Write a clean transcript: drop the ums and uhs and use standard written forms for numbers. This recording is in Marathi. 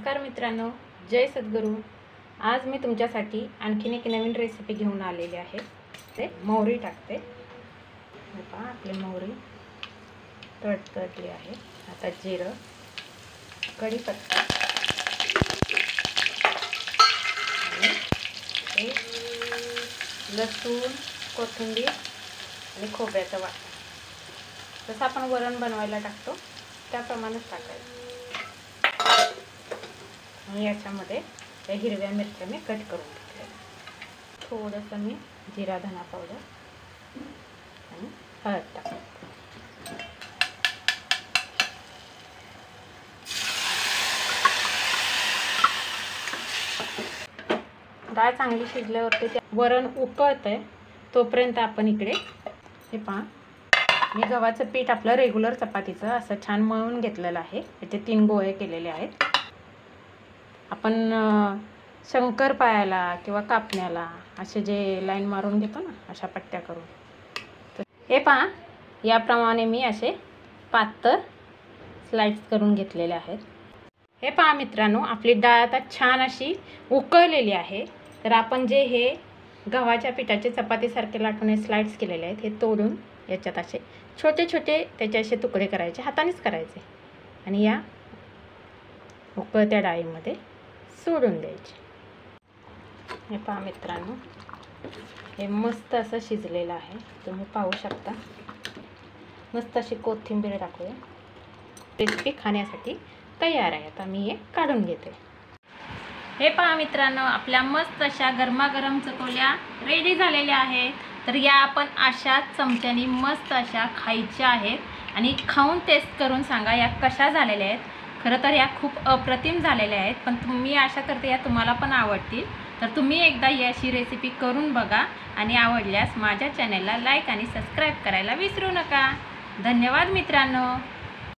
नमस्कार मित्रांनो, जय सद्गुरू। आज मी तुमच्यासाठी आणखीन एक नवीन रेसिपी घेऊन आलेली आहे। ते मोहरी टाकते। पहा आपली मोहरी तडतडली आहे। आता जिरं, कढीपत्ता आणि लसूण, कोथिंबीर आणि खोबऱ्याचा वाटा। जसं आपण वरण बनवायला टाकतो त्याप्रमाणेच टाकायचं। आणि याच्यामध्ये त्या हिरव्या मिरच्या मी कट करून घेतल्या। थोडंसं मी जिरा धना पावडर आणि हळद टाकते। डाळ चांगली शिजल्यावरती त्या वरण उकळतंय तोपर्यंत आपण इकडे हे पहा, मी गव्हाचं पीठ आपलं रेग्युलर चपातीचं असं छान मळून घेतलेलं आहे। इथे 3 गोळे केलेले आहेत। आपण शंकरपाळ्याला किंवा कापण्याला असे जे लाईन मारून घेतो ना, अशा पट्ट्या करून, तर हे पहा याप्रमाणे मी असे पातळ स्लाइड्स करून घेतलेले आहेत। हे पहा मित्रांनो, आपली डाळ आता छान अशी उकळलेली आहे। तर आपण जे हे गव्हाच्या पिठाचे चपातीसारखे लाटून स्लाइड्स केलेले आहेत, हे तोडून याच्यात असे छोटे छोटे त्याचे असे तुकडे करायचे, हातानेच करायचे आणि या उकळत्या डाळीमध्ये सोडून द्यायचे। हे पहा मित्रांनो, हे मस्त असं शिजलेलं आहे, तुम्ही पाहू शकता। मस्त अशी कोथिंबीर टाकूया। रेसिपी खाण्यासाठी तयार आहे। आता मी हे काढून घेते। हे पहा मित्रांनो, आपल्या मस्त अशा गरमागरम चकोल्या रेडी झालेल्या आहेत। तर या आपण अशा चमच्यानी मस्त अशा खायच्या आहेत आणि खाऊन टेस्ट करून सांगा या कशा झालेल्या आहेत। खरं तर या खूप अप्रतिम झालेल्या आहेत, पण मी आशा करते या तुम्हाला पण आवडतील। तर तुम्ही एकदा ही अशी रेसिपी करून बघा आणि आवडल्यास माझ्या चॅनलला लाईक आणि सबस्क्राईब करायला विसरू नका। धन्यवाद मित्रांनो।